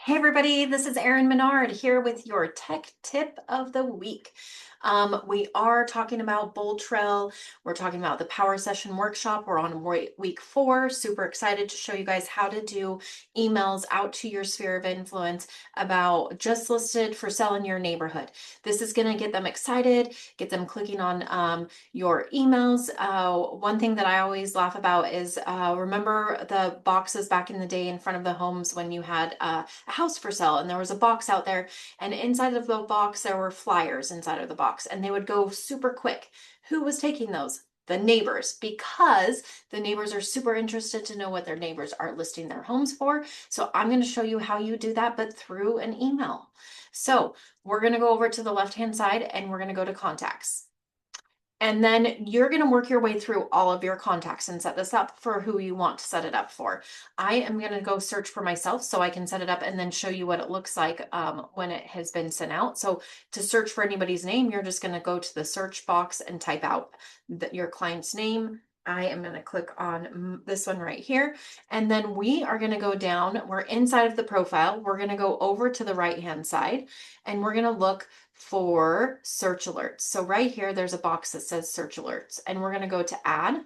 Hey everybody, this is Erin Menard here with your tech tip of the week. We are talking about Bold Trail. We're talking about the Power Session Workshop. We're on week 4. Super excited to show you guys how to do emails out to your sphere of influence about just listed for sale in your neighborhood. This is going to get them excited, get them clicking on your emails. One thing that I always laugh about is remember the boxes back in the day in front of the homes when you had a house for sale and there was a box out there, and inside of the box there were flyers inside of the box, and they would go super quick. Who was taking those? The neighbors, because the neighbors are super interested to know what their neighbors are listing their homes for. So I'm going to show you how you do that, but through an email. So we're going to go over to the left hand side and we're going to go to contacts. And then you're going to work your way through all of your contacts and set this up for who you want to set it up for. I am going to go search for myself so I can set it up and then show you what it looks like when it has been sent out. So to search for anybody's name, you're just going to go to the search box and type out your client's name. I am going to click on this one right here. And then we are going to go down. We're inside of the profile. We're going to go over to the right-hand side and we're going to look for search alerts. So right here, there's a box that says search alerts, and we're going to go to add.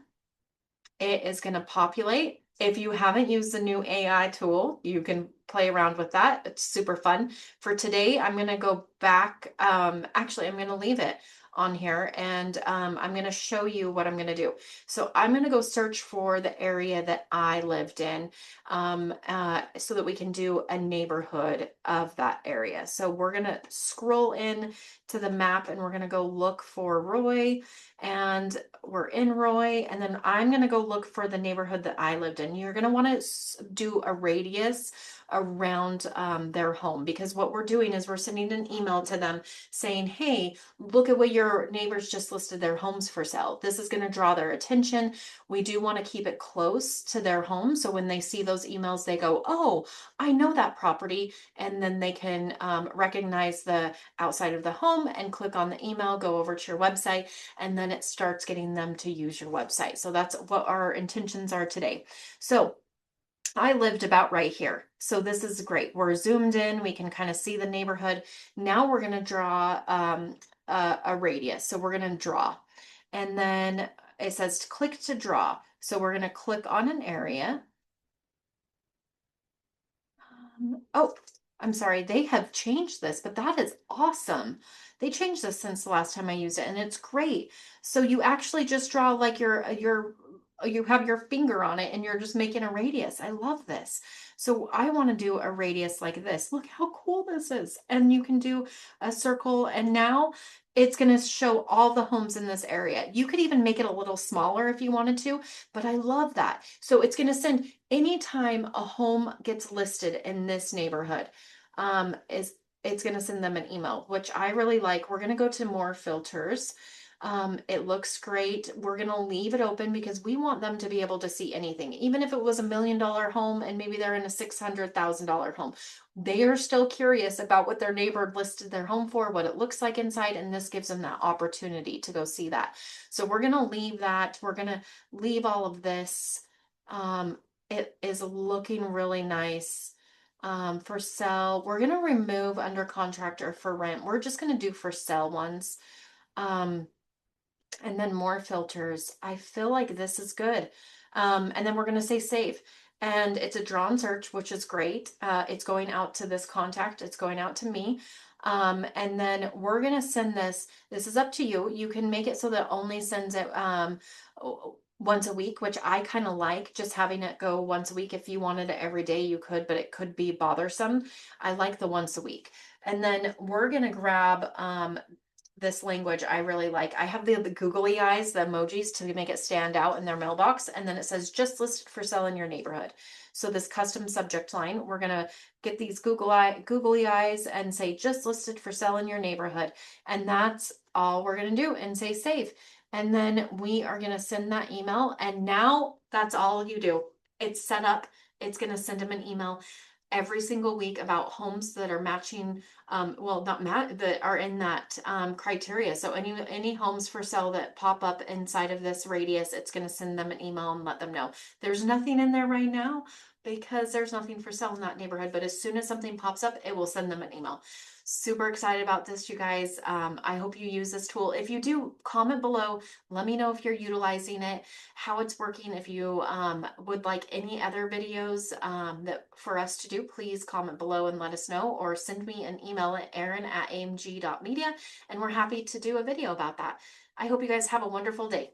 It is going to populate. If you haven't used the new AI tool, you can play around with that. It's super fun. For today, I'm going to go back. Actually, I'm going to leave it on here, and I'm going to show you what I'm going to do. So I'm going to go search for the area that I lived in so that we can do a neighborhood of that area. So we're going to scroll in to the map and we're going to go look for Roy, and we're in Roy, and then I'm going to go look for the neighborhood that I lived in. You're going to want to do a radius around their home, because what we're doing is we're sending an email to them saying, hey, look at what your neighbors just listed their homes for sale. This is going to draw their attention. We do want to keep it close to their home, so when they see those emails, they go, oh, I know that property, and then they can recognize the outside of the home and click on the email, go over to your website, and then it starts getting them to use your website. So that's what our intentions are today. So I lived about right here. So this is great. We're zoomed in. We can kind of see the neighborhood. Now we're going to draw a radius. So we're going to draw. And then it says to click to draw. So we're going to click on an area. Oh, I'm sorry. They have changed this, but that is awesome. They changed this since the last time I used it, and it's great. So you actually just draw like you have your finger on it and you're just making a radius. I love this. So I want to do a radius like this. Look how cool this is. And you can do a circle, and now it's going to show all the homes in this area. You could even make it a little smaller if you wanted to, but I love that. So it's going to send anytime a home gets listed in this neighborhood, is it's going to send them an email, which I really like. We're going to go to more filters. It looks great. We're going to leave it open because we want them to be able to see anything. Even if it was $1 million home and maybe they're in a $600,000 home, they are still curious about what their neighbor listed their home for, what it looks like inside, and this gives them that opportunity to go see that. So we're going to leave that. We're going to leave all of this. It is looking really nice. For sale, we're going to remove under contract or for rent. We're just going to do for sale ones. And then more filters. I feel like this is good. And then we're going to say save. And it's a drawn search, which is great. It's going out to this contact. It's going out to me. And then we're going to send this. This is up to you. You can make it so that it only sends it once a week, which I kind of like, just having it go once a week. If you wanted it every day, you could, but it could be bothersome. I like the once a week. And then we're going to grab this language I really like. I have the googly eyes, the emojis to make it stand out in their mailbox. And then it says just listed for sale in your neighborhood. So this custom subject line, we're going to get these googly eyes and say just listed for sale in your neighborhood. And that's all we're going to do, and say save. And then we are going to send that email. And now that's all you do. It's set up. It's going to send them an email every single week about homes that are matching, well, not that are in that criteria. So any homes for sale that pop up inside of this radius, it's going to send them an email and let them know. There's nothing in there right now, because there's nothing for sale in that neighborhood. But as soon as something pops up, it will send them an email. Super excited about this, you guys. I hope you use this tool. If you do, comment below. Let me know if you're utilizing it, how it's working. If you would like any other videos that for us to do, please comment below and let us know, or send me an email at erin@amg.media, and we're happy to do a video about that. I hope you guys have a wonderful day.